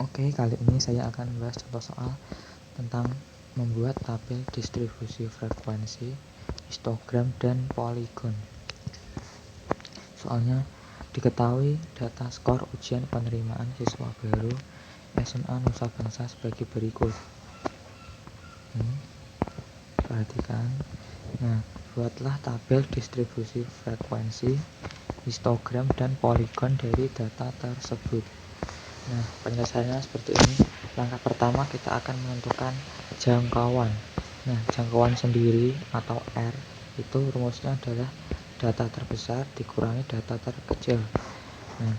Oke, kali ini saya akan membahas contoh soal tentang membuat tabel distribusi frekuensi, histogram, dan poligon. Soalnya, diketahui data skor ujian penerimaan siswa baru SMA Nusa Bangsa sebagai berikut. Perhatikan. Nah, buatlah tabel distribusi frekuensi, histogram, dan poligon dari data tersebut. Nah, penyelesaiannya seperti ini. Langkah pertama kita akan menentukan jangkauan. Nah, jangkauan sendiri atau R itu rumusnya adalah data terbesar dikurangi data terkecil. Nah,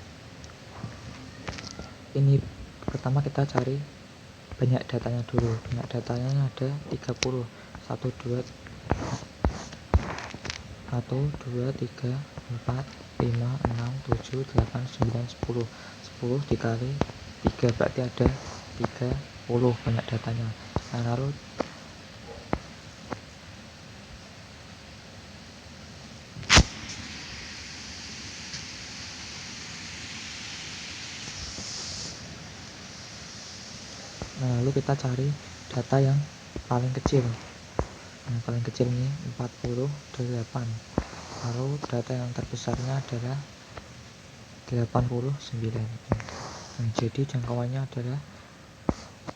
ini pertama kita cari banyak datanya dulu. Banyak datanya ada 30. 1 2 3 4 5 6 7 8 9 10. 10 dikali 3 berarti ada 30 banyak datanya. Nah, lalu kita cari data yang paling kecil. Nah, paling kecil ini 48. Lalu data yang terbesarnya adalah 89. Nah, jadi jangkauannya adalah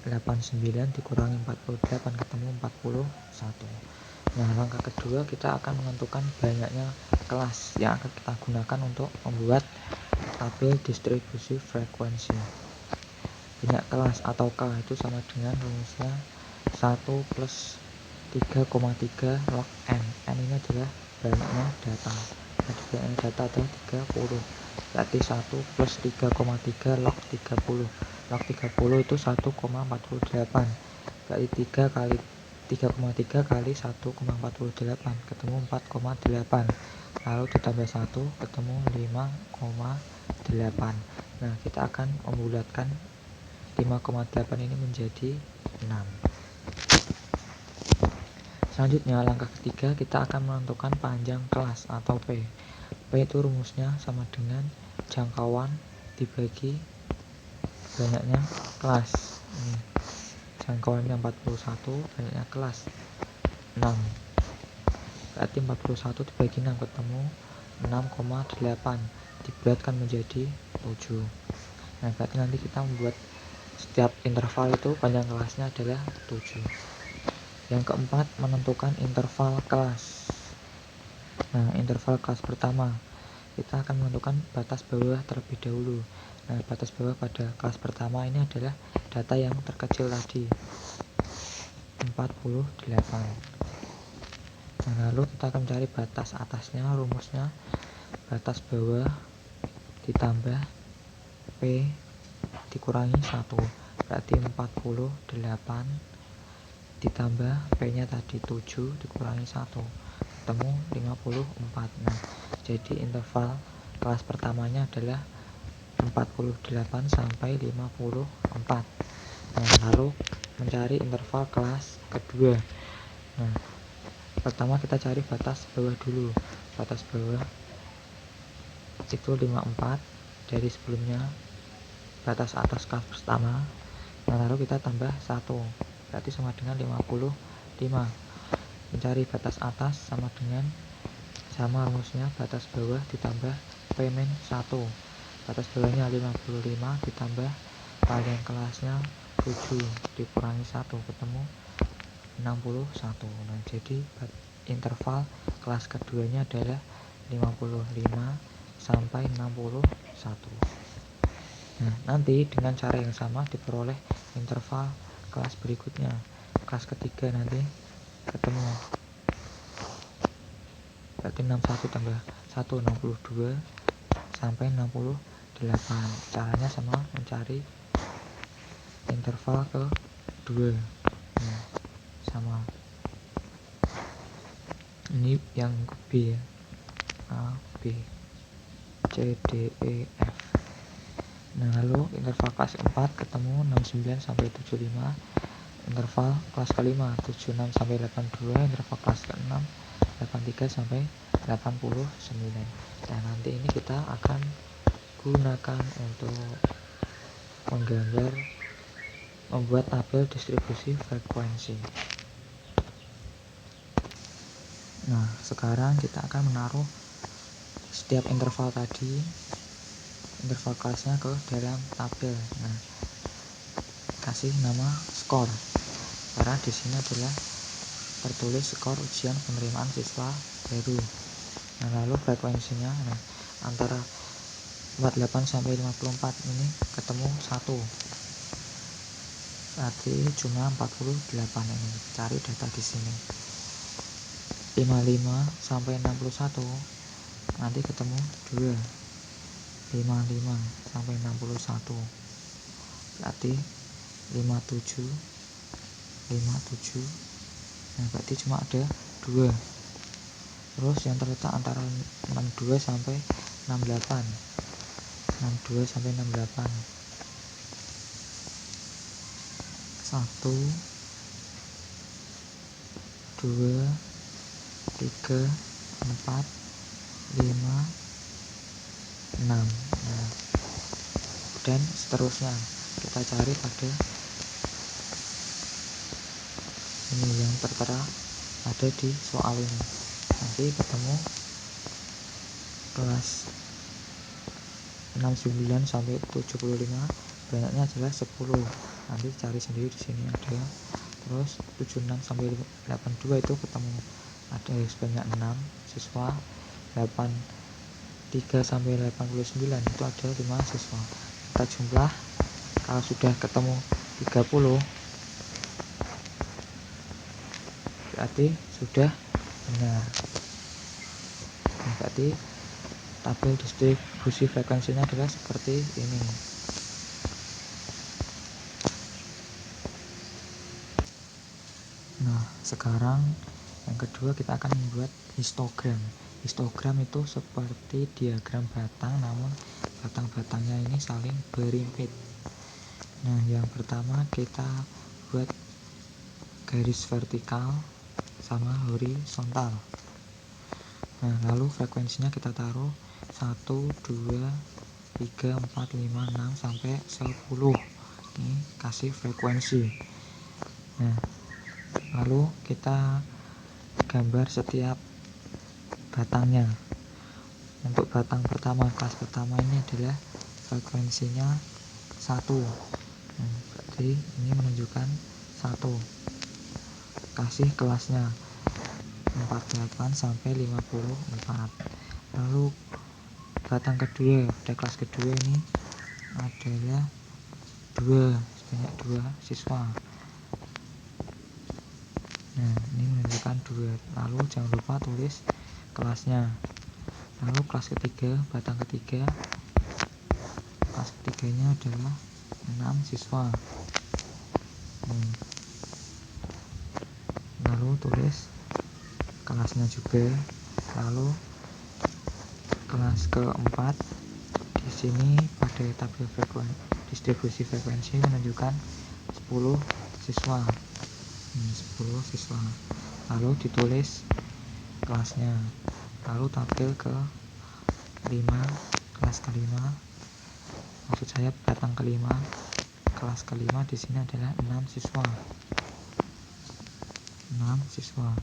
89 dikurangi 48 ketemu 41. Nah, langkah kedua kita akan menentukan banyaknya kelas yang akan kita gunakan untuk membuat tabel distribusi frekuensi. Banyak kelas atau K itu sama dengan rumusnya 1 plus 3,3 log N. N ini adalah banyaknya data. Jadi banyaknya data adalah 30. Berarti 1 plus 3,3 log 30. Log 30 itu 1,48. Berarti 3 kali 3,3 kali 1,48 ketemu 4,8. Lalu ditambah 1 ketemu 5,8. Nah, kita akan membulatkan 5,8 ini menjadi 6. Selanjutnya, langkah ketiga kita akan menentukan panjang kelas atau P. P itu rumusnya sama dengan jangkauan dibagi banyaknya kelas. Ini jangkauannya 41, banyaknya kelas 6. Berarti 41 dibagi 6 ketemu 6,8. Dibulatkan menjadi 7. Nah, berarti nanti kita membuat setiap interval itu panjang kelasnya adalah 7. Yang keempat, menentukan interval kelas. Nah, interval kelas pertama kita akan menentukan batas bawah terlebih dahulu. Nah, batas bawah pada kelas pertama ini adalah data yang terkecil tadi, 48. Nah, lalu kita akan mencari batas atasnya. Rumusnya batas bawah ditambah P dikurangi 1, berarti 48 ditambah P nya tadi 7 dikurangi 1 ketemu 54. Nah, jadi interval kelas pertamanya adalah 48 sampai 54. Nah, lalu mencari interval kelas kedua. Nah, pertama kita cari batas bawah dulu. Batas bawah itu 54 dari sebelumnya batas atas kelas pertama. Nah, lalu kita tambah 1 berarti sama dengan 55. Mencari batas atas sama dengan rumusnya batas bawah ditambah P-1. Batas bawahnya 55 ditambah panjang kelasnya 7 dikurangi 1 ketemu 61. Nah, jadi interval kelas keduanya adalah 55 sampai 61. Nah, nanti dengan cara yang sama diperoleh interval kelas berikutnya. Kelas ketiga nanti ketemu. Berarti 61 tambah 1 62 sampai 68. Caranya sama, mencari interval kedua. Nah, sama. Ini yang B ya. A, B, C, D, E, F. Nah, lalu interval kelas 4 ketemu 69 sampai 75. Interval kelas kelima 76 sampai 82. Interval kelas ke-6 83 sampai 89. Nah, nanti ini kita akan gunakan untuk menggambar membuat tabel distribusi frekuensi. Nah, sekarang kita akan menaruh setiap interval tadi, interval kelasnya ke dalam tabel. Nah, kasih nama skor, karena di sini adalah tertulis skor ujian penerimaan siswa baru. Nah, lalu frekuensinya, nah, antara 48 sampai 54 ini ketemu 1. Berarti cuma 48 ini. Cari data di sini. 55 sampai 61 nanti ketemu 2. 55 sampai 61 berarti 57. Nah, berarti cuma ada 2. Terus yang terletak antara 62 sampai 68. 62 sampai 68. 1 2 3 4 5 6. Nah, dan seterusnya kita cari pada ini yang tertera ada di soal ini. Nanti ketemu kelas 69 sampai 75 banyaknya adalah 10. Nanti cari sendiri di sini ada. Terus 76 sampai 82 itu ketemu ada sebanyak 6 siswa. 83 sampai 89 itu ada 5 siswa. Kita jumlah, kalau sudah ketemu 30 berarti sudah benar. Berarti tabel distribusi frekuensinya adalah seperti ini. Nah, sekarang yang kedua kita akan membuat histogram. Histogram itu seperti diagram batang, namun batang-batangnya ini saling berimpit. Nah, yang pertama kita buat garis vertikal sama horizontal. Nah, lalu frekuensinya kita taruh 1, 2, 3, 4, 5, 6 sampai 10. Ini kasih frekuensi. Nah, lalu kita gambar setiap batangnya. Untuk batang pertama, kelas pertama ini adalah frekuensinya 1. Berarti ini menunjukkan 1. Kasih kelasnya 48 sampai 54. Lalu batang kedua, pada kelas kedua ini adalah 2, sebanyak 2 siswa. Nah, ini menunjukkan 2. Lalu jangan lupa tulis kelasnya. Lalu kelas ketiga, batang ketiga, kelas ketiganya adalah 6 siswa. Lalu tulis kelasnya juga. Lalu kelas keempat, di sini pada tabel distribusi frekuensi menunjukkan 10 siswa. 10 siswa. Lalu ditulis kelasnya. Lalu tabel ke 5, kelas kelima, maksud saya batang kelima, kelas kelima di sini adalah 6 siswa. 6 siswa.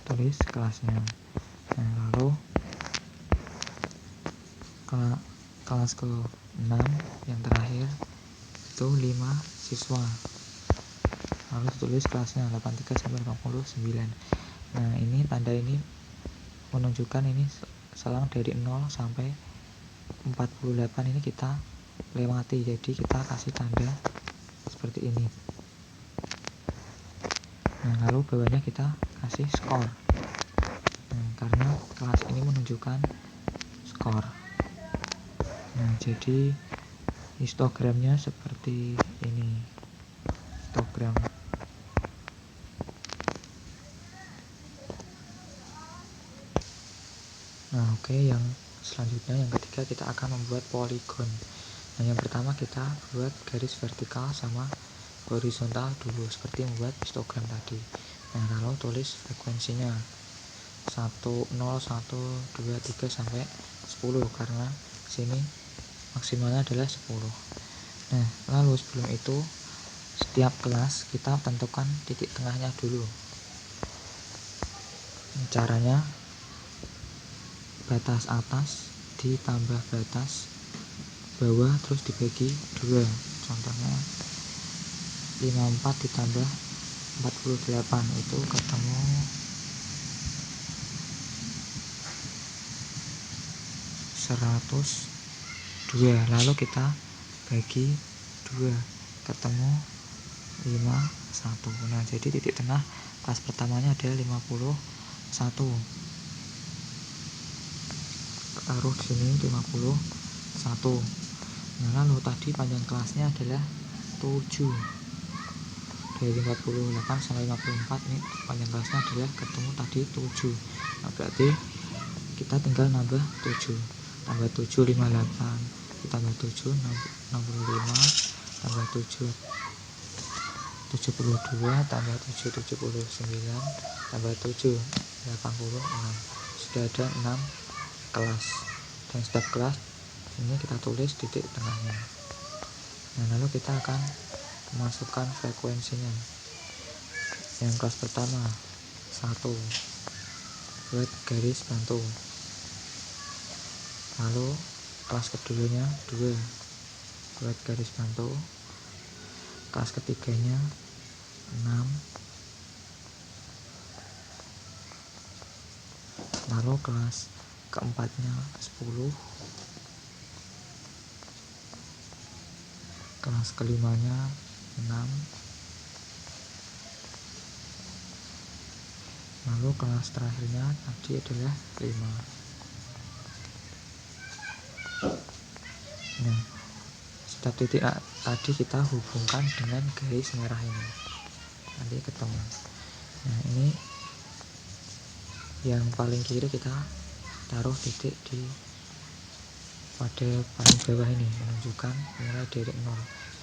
Tulis kelasnya. Nah, lalu kelas ke-6 yang terakhir itu 5 siswa. Lalu tulis kelasnya 83 sampai 89. Nah, ini tanda ini menunjukkan ini selang dari 0 sampai 48 ini kita lewati, jadi kita kasih tanda seperti ini. Nah, lalu bawahnya kita kasih skor. Nah, karena kelas ini menunjukkan skor. Nah, jadi histogramnya seperti ini. Histogram. Nah, oke, yang selanjutnya yang ketiga kita akan membuat poligon. Nah, yang pertama kita buat garis vertikal sama horizontal dulu seperti membuat histogram tadi. Nah, lalu tulis frekuensinya 1, 0, 1, 2, 3 sampai 10 karena sini maksimalnya adalah 10. Nah, lalu sebelum itu setiap kelas kita tentukan titik tengahnya dulu. Caranya batas atas ditambah batas bawah terus dibagi 2. Contohnya 54 ditambah 48 itu ketemu 102. Lalu kita bagi 2 ketemu 51. Nah, jadi titik tengah kelas pertamanya adalah 51. Taruh di sini 51. Nah, lalu tadi panjang kelasnya adalah 7. Dari 58 sampai 54 ini panjang kelasnya adalah ketemu tadi 7. Nah, berarti kita tinggal nambah 7. Tambah 7 58, ditambah 7 65, tambah 7 72, tambah 7 79, tambah 7 86. Sudah ada 6 kelas, dan setiap kelas ini kita tulis titik tengahnya. Nah, lalu kita akan masukkan frekuensinya. Yang kelas pertama 1 buat garis bantu, lalu kelas keduanya 2 buat garis bantu, kelas ketiganya 6, lalu kelas keempatnya 10, kelas kelimanya 6, lalu kelas terakhirnya tadi adalah 5. Nah, setiap titik tadi kita hubungkan dengan garis merah ini, nanti ketemu. Nah, ini yang paling kiri kita taruh titik di pada paling bawah ini, menunjukkan mulai dari 0.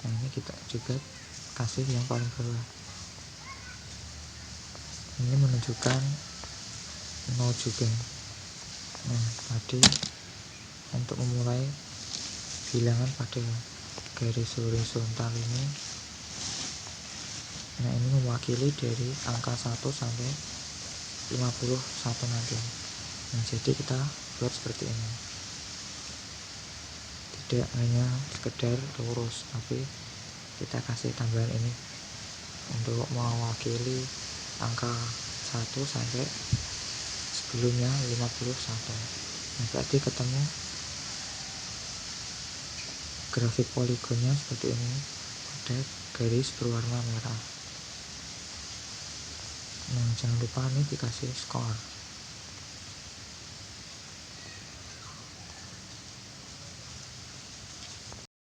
Nah, ini kita juga kasih yang paling bawah, ini menunjukkan 0 juga. Nah, tadi untuk memulai bilangan pada garis horizontal ini, nah ini mewakili dari angka 1 sampai 51 nanti. Nah, jadi kita buat seperti ini, tidak hanya sekedar lurus, tapi kita kasih tambahan ini untuk mewakili angka 1 sampai sebelumnya 51. Nah, berarti ketemu grafik poligonnya seperti ini, ada garis berwarna merah. Nah, jangan lupa ini dikasih skor.